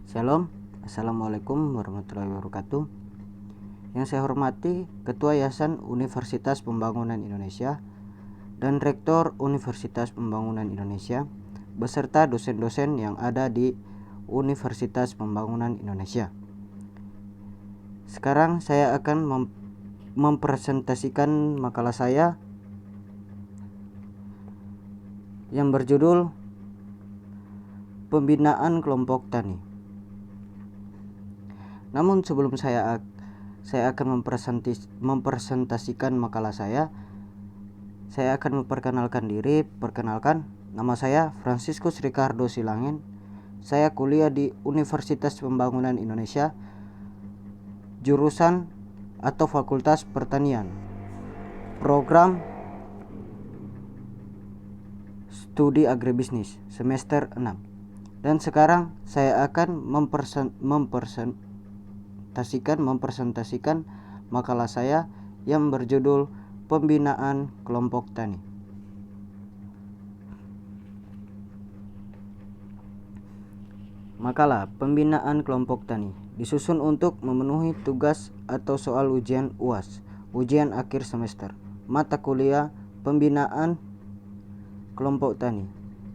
Shalom, Assalamualaikum warahmatullahi wabarakatuh. Yang saya hormati Ketua Yayasan Universitas Pembangunan Indonesia dan Rektor Universitas Pembangunan Indonesia beserta dosen-dosen yang ada di Universitas Pembangunan Indonesia. Sekarang saya akan mempresentasikan makalah saya yang berjudul Pembinaan Kelompok Tani. Namun sebelum saya akan mempresentasikan makalah saya akan memperkenalkan diri. Perkenalkan, nama saya Franciscus Ricardo Silangin. Saya kuliah di Universitas Pembangunan Indonesia, jurusan atau Fakultas Pertanian, program Studi Agribisnis semester 6. Dan sekarang saya akan mempresentasikan makalah saya yang berjudul Pembinaan Kelompok Tani. Makalah Pembinaan Kelompok Tani disusun untuk memenuhi tugas atau soal ujian UAS, ujian akhir semester, mata kuliah Pembinaan Kelompok Tani.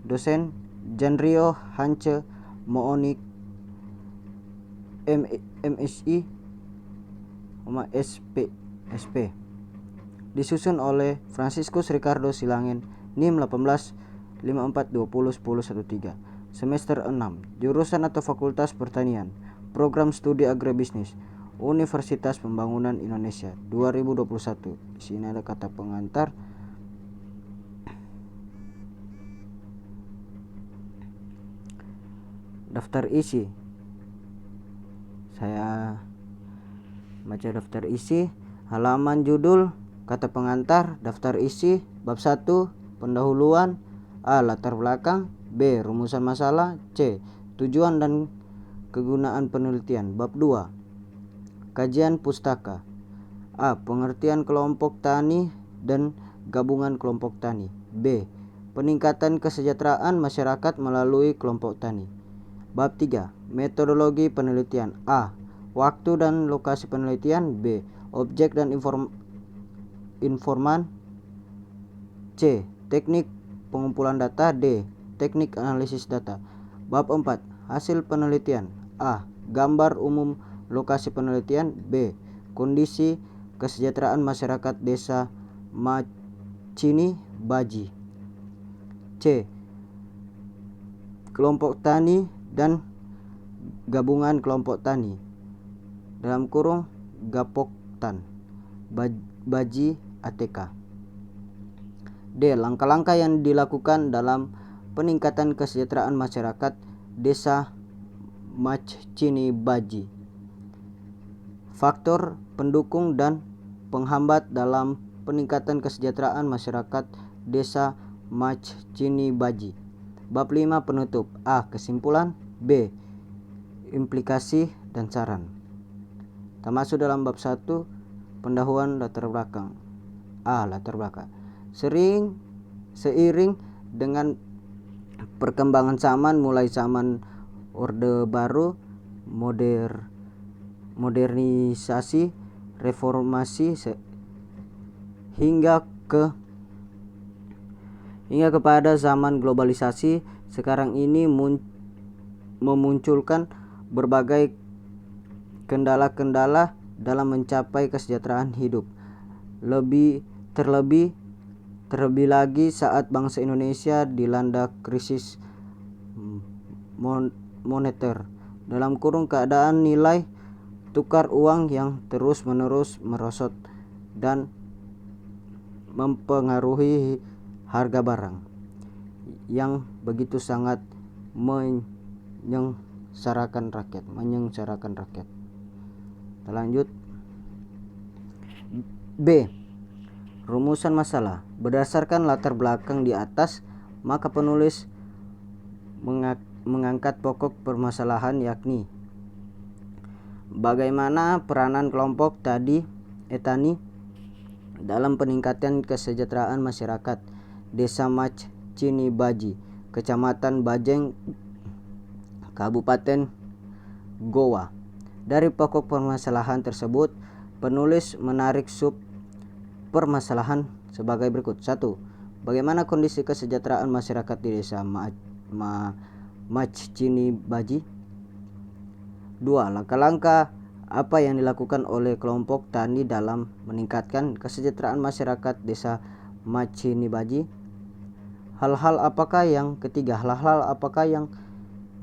Dosen Janrio Hance Moonik MSI SP. Disusun oleh Franciscus Ricardo Silangin, NIM 1854201013, semester 6, jurusan atau Fakultas Pertanian, program Studi Agribisnis, Universitas Pembangunan Indonesia 2021. Di sini ada kata pengantar. Daftar isi. Saya baca daftar isi, halaman judul, kata pengantar, daftar isi, bab 1, pendahuluan, A. Latar belakang, B. Rumusan masalah, C. Tujuan dan kegunaan penelitian, bab 2, kajian pustaka, A. Pengertian kelompok tani dan gabungan kelompok tani, B. Peningkatan kesejahteraan masyarakat melalui kelompok tani. Bab 3, metodologi penelitian, A. Waktu dan lokasi penelitian, B. Objek dan informan, C. Teknik pengumpulan data, D. Teknik analisis data. Bab 4, hasil penelitian, A. Gambar umum lokasi penelitian, B. Kondisi kesejahteraan masyarakat desa Macini Baji, C. Kelompok tani dan gabungan kelompok tani (Gapoktan Baji ATK). D. Langkah-langkah yang dilakukan dalam peningkatan kesejahteraan masyarakat desa Macini Baji. Faktor pendukung dan penghambat dalam peningkatan kesejahteraan masyarakat desa Macini Baji. Bab 5, penutup, A. Kesimpulan, B. Implikasi dan saran. Kita masuk dalam bab 1, pendahuluan latar belakang. A. Latar belakang. Seiring dengan perkembangan zaman, mulai zaman Orde Baru, modernisasi, reformasi hingga kepada zaman globalisasi, sekarang ini memunculkan berbagai kendala-kendala dalam mencapai kesejahteraan hidup. Terlebih lagi saat bangsa Indonesia dilanda krisis moneter, keadaan nilai tukar uang yang terus-menerus merosot dan mempengaruhi harga barang yang begitu sangat menyengsarakan rakyat. Kita lanjut. B. Rumusan masalah. Berdasarkan latar belakang di atas, maka penulis mengangkat pokok permasalahan, yakni bagaimana peranan kelompok tani dalam peningkatan kesejahteraan masyarakat desa Macini Baji, Kecamatan Bajeng, Kabupaten Goa. Dari pokok permasalahan tersebut, penulis menarik sub permasalahan sebagai berikut. 1. Bagaimana kondisi kesejahteraan masyarakat di desa Majchinibaji? 2. Langkah-langkah apa yang dilakukan oleh kelompok tani dalam meningkatkan kesejahteraan masyarakat desa Majchinibaji? Hal-hal apakah yang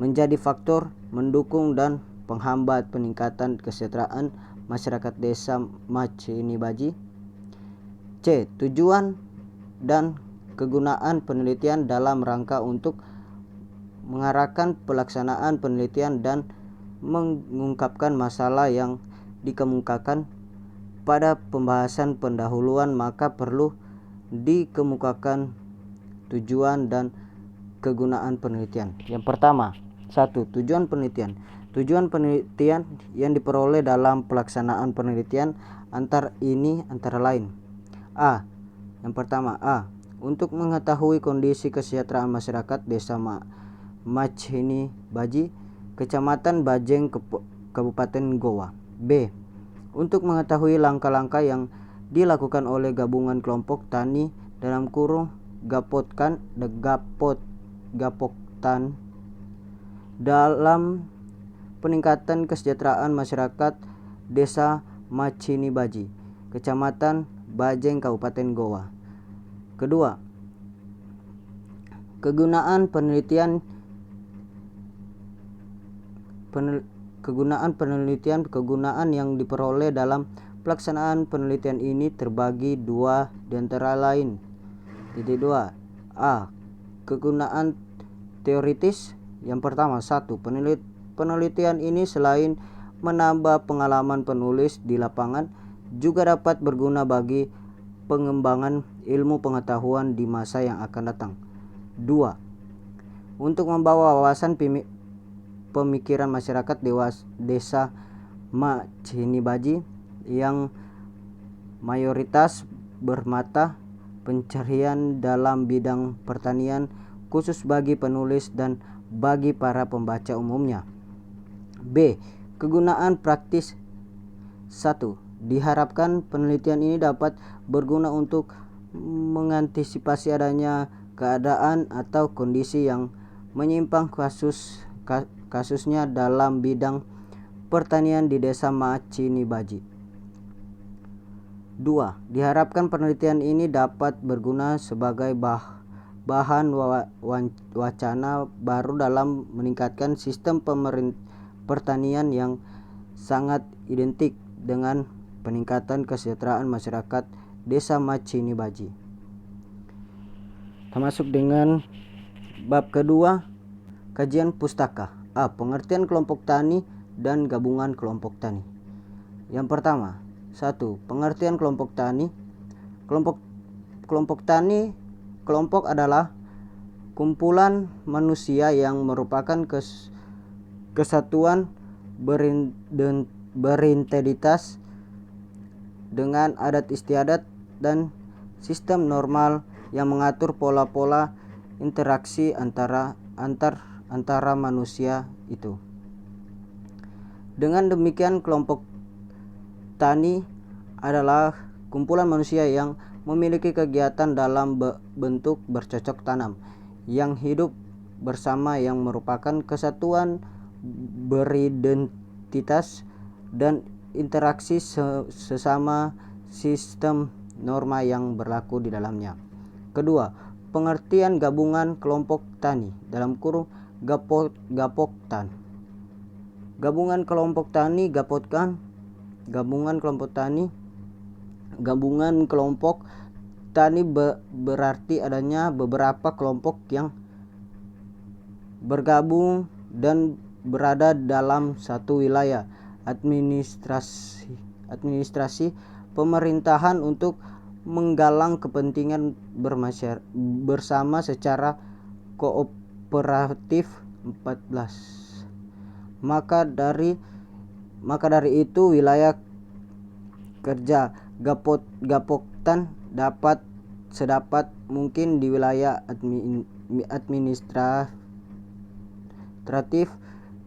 menjadi faktor mendukung dan penghambat peningkatan kesejahteraan masyarakat desa Majchinibaji? C. Tujuan dan kegunaan penelitian dalam rangka untuk mengarahkan pelaksanaan penelitian dan mengungkapkan masalah yang dikemukakan pada pembahasan pendahuluan, maka perlu dikemukakan tujuan dan kegunaan penelitian. Yang pertama, 1. Tujuan penelitian. Tujuan penelitian yang diperoleh dalam pelaksanaan penelitian antara lain. Yang pertama, untuk mengetahui kondisi kesejahteraan masyarakat desa Majchinibaji, Kecamatan Bajeng, Kabupaten Goa. B. Untuk mengetahui langkah-langkah yang dilakukan oleh gabungan kelompok tani (Gapoktan) dalam peningkatan kesejahteraan masyarakat desa Majchinibaji, Kecamatan Bajeng, Kabupaten Goa. Kedua, kegunaan penelitian yang diperoleh dalam pelaksanaan penelitian ini terbagi dua di antara lain. 2. Kegunaan teoritis. Yang pertama, 1. Penelitian ini selain menambah pengalaman penulis di lapangan, juga dapat berguna bagi pengembangan ilmu pengetahuan di masa yang akan datang. 2. Untuk membawa wawasan pemikiran masyarakat desa Majchinibaji yang mayoritas bermata pencarian dalam bidang pertanian, khusus bagi penulis dan bagi para pembaca umumnya. B. Kegunaan praktis. 1. Diharapkan penelitian ini dapat berguna untuk mengantisipasi adanya keadaan atau kondisi yang menyimpang kasusnya dalam bidang pertanian di desa Majchinibaji. 2. Diharapkan penelitian ini dapat berguna sebagai bahan wacana baru dalam meningkatkan sistem pertanian yang sangat identik dengan peningkatan kesejahteraan masyarakat desa Majchinibaji. Termasuk dengan bab kedua, kajian pustaka. Pengertian kelompok tani dan gabungan kelompok tani. Yang pertama, 1. Pengertian kelompok tani. Kelompok tani. Kelompok adalah kumpulan manusia yang merupakan kesatuan beridentitas dengan adat istiadat dan sistem normal yang mengatur pola-pola interaksi antara manusia itu. Dengan demikian, kelompok tani adalah kumpulan manusia yang memiliki kegiatan dalam bentuk bercocok tanam, yang hidup bersama, yang merupakan kesatuan beridentitas dan interaksi sesama sistem norma yang berlaku di dalamnya. Kedua, pengertian gabungan kelompok tani (Gapoktan). Gabungan kelompok tani berarti adanya beberapa kelompok yang bergabung dan berada dalam satu wilayah administrasi pemerintahan untuk menggalang kepentingan bersama secara kooperatif. 14. Maka dari itu, wilayah kerja Gapoktan dapat sedapat mungkin di wilayah administratif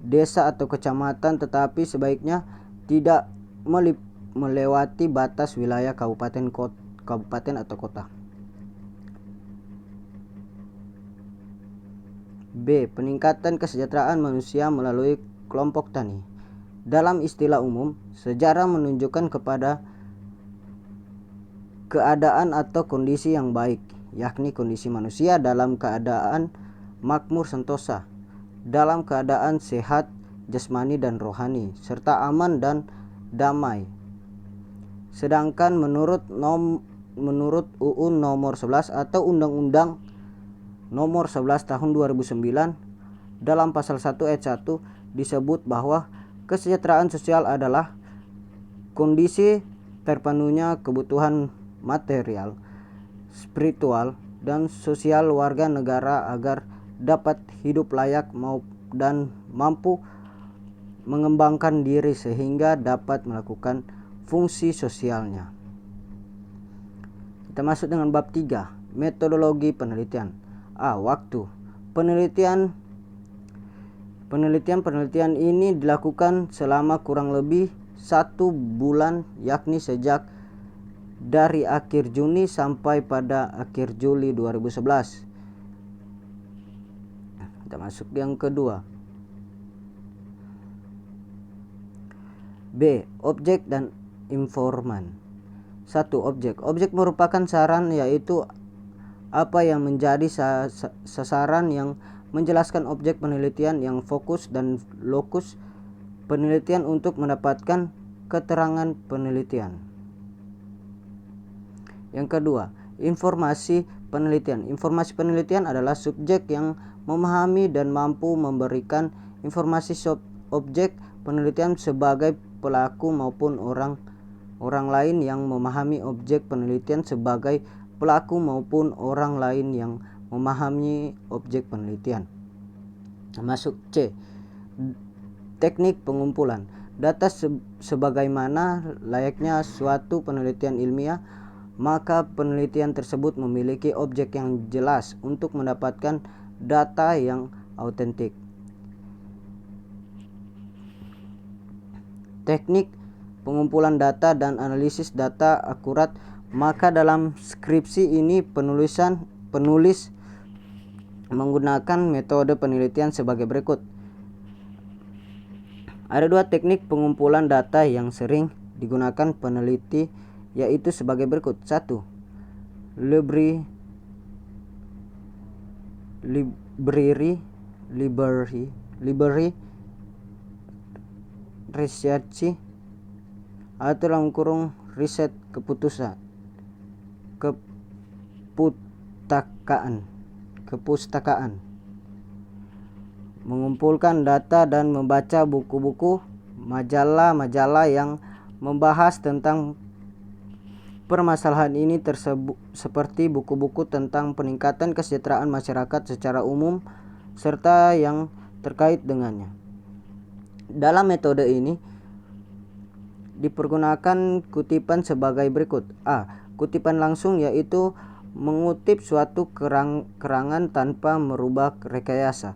desa atau kecamatan, tetapi sebaiknya tidak melewati batas wilayah kabupaten atau kota. B. Peningkatan kesejahteraan manusia melalui kelompok tani. Dalam istilah umum, sejarah menunjukkan kepada keadaan atau kondisi yang baik, yakni kondisi manusia dalam keadaan makmur sentosa, dalam keadaan sehat jasmani dan rohani, serta aman dan damai. Sedangkan menurut UU nomor 11 atau Undang-Undang nomor 11 tahun 2009, dalam pasal 1 ayat 1 disebut bahwa kesejahteraan sosial adalah kondisi terpenuhnya kebutuhan material, spiritual, dan sosial warga negara agar dapat hidup layak dan mampu mengembangkan diri sehingga dapat melakukan fungsi sosialnya. Kita masuk dengan bab 3, metodologi penelitian. A. Waktu. Penelitian ini dilakukan selama kurang lebih 1 bulan, yakni sejak dari akhir Juni sampai pada akhir Juli 2011. Kita masuk yang kedua. B. Objek dan informan. 1. Objek. Objek merupakan saran, yaitu apa yang menjadi sasaran yang menjelaskan objek penelitian yang fokus dan lokus penelitian untuk mendapatkan keterangan penelitian. Yang kedua, informasi penelitian. Informasi penelitian adalah subjek yang memahami dan mampu memberikan informasi objek penelitian sebagai pelaku maupun orang lain yang memahami objek penelitian sebagai pelaku maupun orang lain yang memahami objek penelitian. Masuk C. Teknik pengumpulan data. Sebagaimana layaknya suatu penelitian ilmiah, maka penelitian tersebut memiliki objek yang jelas untuk mendapatkan data yang autentik. Teknik pengumpulan data dan analisis data akurat. Maka dalam skripsi ini penulis menggunakan metode penelitian sebagai berikut. Ada 2 teknik pengumpulan data yang sering digunakan peneliti, yaitu sebagai berikut. 1. Library research atau dalam kurung riset kepustakaan, mengumpulkan data dan membaca buku-buku, majalah-majalah yang membahas tentang permasalahan ini seperti buku-buku tentang peningkatan kesejahteraan masyarakat secara umum serta yang terkait dengannya. Dalam metode ini dipergunakan kutipan sebagai berikut. A. Kutipan langsung, yaitu mengutip suatu kerangan tanpa merubah rekayasa.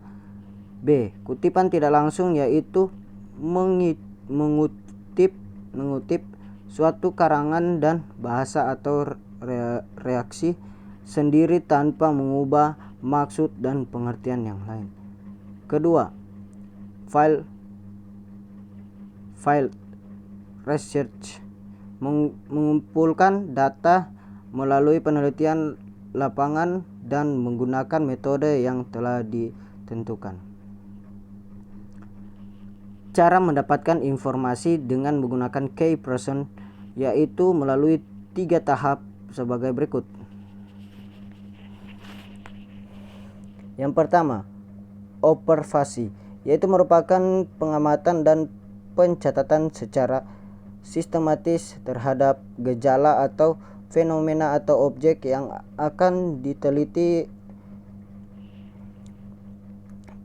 B. Kutipan tidak langsung, yaitu mengutip suatu karangan dan bahasa atau reaksi sendiri tanpa mengubah maksud dan pengertian yang lain. Kedua, file research, mengumpulkan data melalui penelitian lapangan dan menggunakan metode yang telah ditentukan. Cara mendapatkan informasi dengan menggunakan key person, yaitu melalui 3 tahap sebagai berikut. Yang pertama, observasi, yaitu merupakan pengamatan dan pencatatan secara sistematis terhadap gejala atau fenomena atau objek yang akan diteliti.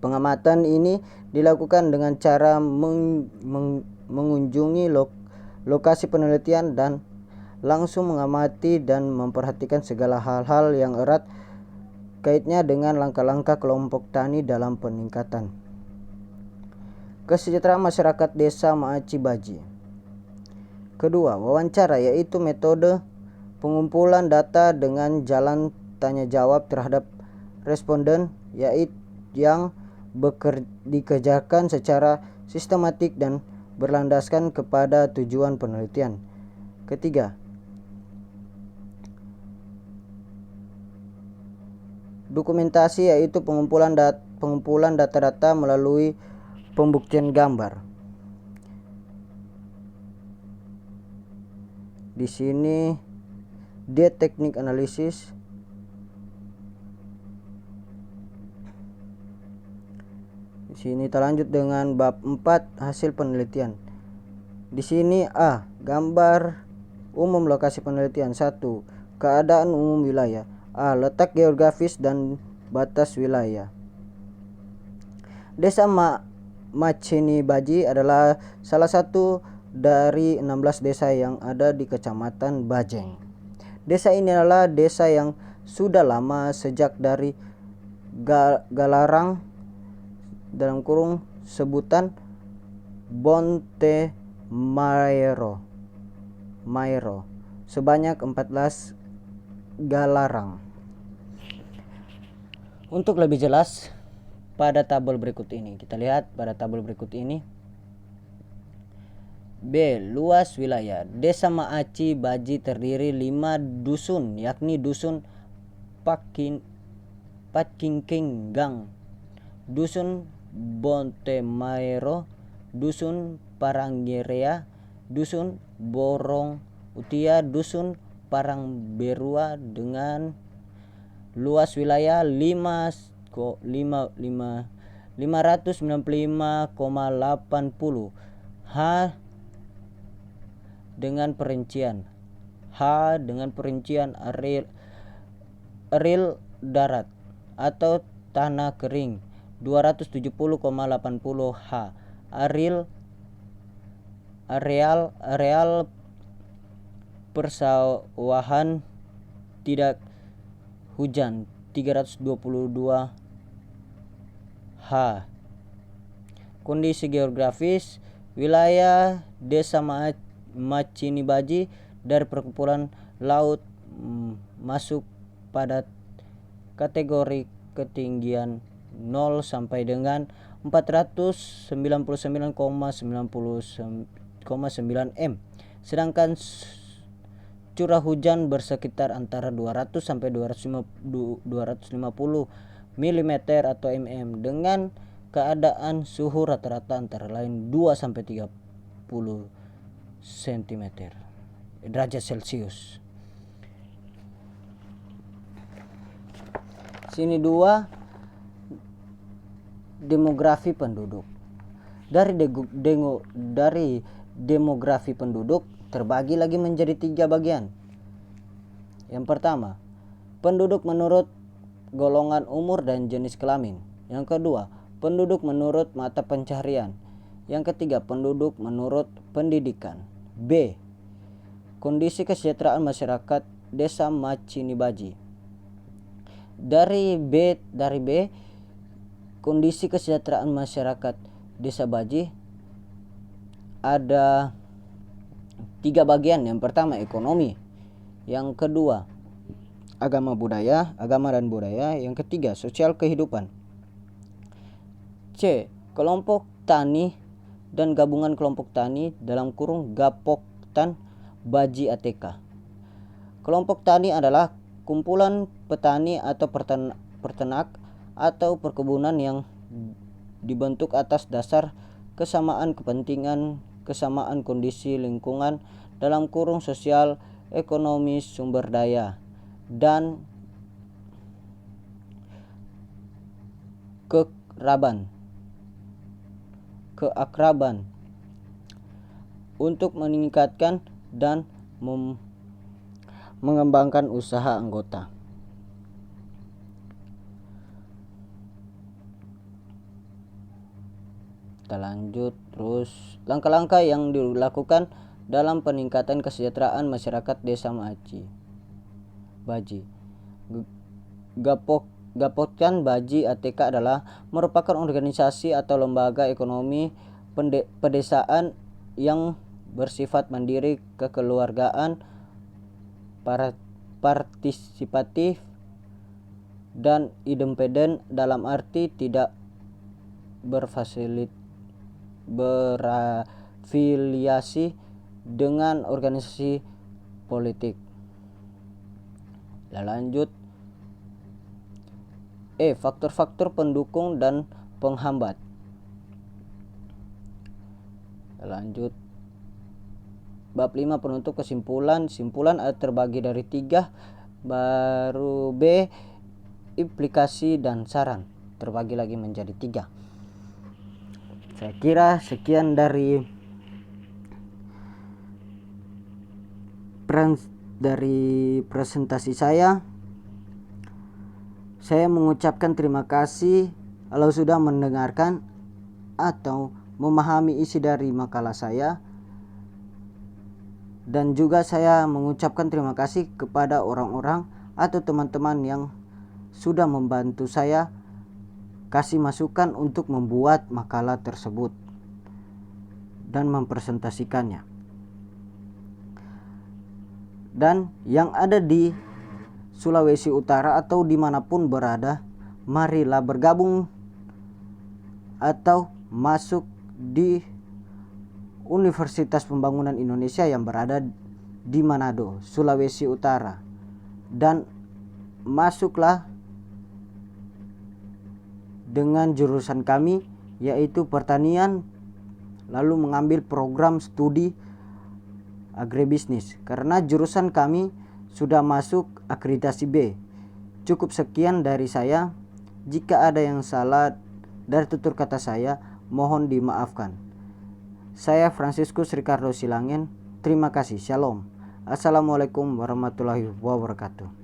Pengamatan ini dilakukan dengan cara mengunjungi lokasi penelitian dan langsung mengamati dan memperhatikan segala hal-hal yang erat kaitnya dengan langkah-langkah kelompok tani dalam peningkatan kesejahteraan masyarakat desa Maaci Baji. Kedua, wawancara, yaitu metode pengumpulan data dengan jalan tanya jawab terhadap responden yang dikerjakan secara sistematik dan berlandaskan kepada tujuan penelitian. Ketiga, dokumentasi, yaitu pengumpulan data-data melalui pembuktian gambar. Di sini dia teknik analisis. Di sini kita lanjut dengan bab 4, hasil penelitian. Di sini A, gambar umum lokasi penelitian. 1. Keadaan umum wilayah. A, letak geografis dan batas wilayah. Desa Macini Baji adalah salah satu dari 16 desa yang ada di Kecamatan Bajeng. Desa ini adalah desa yang sudah lama, sejak dari Galarang dalam kurung sebutan Bonte Maero sebanyak 14 galarang. Untuk lebih jelas pada tabel berikut ini, kita lihat pada tabel berikut ini. B. Luas wilayah. Desa Maaci Baji terdiri 5 dusun, yakni Dusun Patkingking-Gang, Dusun Bonte Maero, Dusun Paranggerea, Dusun Borong Utia, Dusun Parangberua dengan luas wilayah 595,80 ha dengan perincian areal darat atau tanah kering 270,80 ha, areal persawahan tidak hujan 322 ha. Kondisi geografis wilayah Desa Macini Baji dari perkumpulan laut masuk pada kategori ketinggian 0 sampai dengan 499,9 m, sedangkan curah hujan bersekitar antara 200 sampai 250 mm atau mm, dengan keadaan suhu rata-rata antara lain 2 sampai 30 cm derajat Celcius. Sini 2, demografi penduduk. Dari demografi penduduk terbagi lagi menjadi 3 bagian. Yang pertama, penduduk menurut golongan umur dan jenis kelamin. Yang kedua, penduduk menurut mata pencaharian. Yang ketiga, penduduk menurut pendidikan. B. Kondisi kesejahteraan masyarakat Desa Macini Baji. Dari B, kondisi kesejahteraan masyarakat Desa Baji ada 3 bagian. Yang pertama, ekonomi. Yang kedua, agama dan budaya. Yang ketiga, sosial kehidupan. C. Kelompok tani dan gabungan kelompok tani dalam kurung Gapoktan Baji ATK. Kelompok tani adalah kumpulan petani atau peternak atau perkebunan yang dibentuk atas dasar kesamaan kepentingan, kesamaan kondisi lingkungan dalam kurung sosial, ekonomi, sumber daya, dan keakraban untuk meningkatkan dan mengembangkan usaha anggota. Kita lanjut terus. Langkah-langkah yang dilakukan dalam peningkatan kesejahteraan masyarakat Desa Maaci Baji. Gapoktan Baji ATK adalah merupakan organisasi atau lembaga ekonomi pedesaan yang bersifat mandiri, kekeluargaan, partisipatif, dan independen dalam arti tidak berafiliasi dengan organisasi politik. Lanjut, faktor-faktor pendukung dan penghambat. Lanjut, bab 5 penutup kesimpulan. Simpulan terbagi dari 3. Baru B, implikasi dan saran, terbagi lagi menjadi 3. Saya kira sekian dari presentasi saya. Saya mengucapkan terima kasih kalau sudah mendengarkan atau memahami isi dari makalah saya, dan juga saya mengucapkan terima kasih kepada orang-orang atau teman-teman yang sudah membantu saya kasih masukan untuk membuat makalah tersebut dan mempresentasikannya. Dan yang ada di Sulawesi Utara atau dimanapun berada, marilah bergabung atau masuk di Universitas Pembangunan Indonesia yang berada di Manado, Sulawesi Utara, dan masuklah dengan jurusan kami yaitu pertanian, lalu mengambil program studi agribisnis karena jurusan kami sudah masuk akreditasi B. Cukup sekian dari saya. Jika ada yang salah dari tutur kata saya, mohon dimaafkan. Saya Franciscus Ricardo Silangen. Terima kasih. Shalom. Assalamualaikum warahmatullahi wabarakatuh.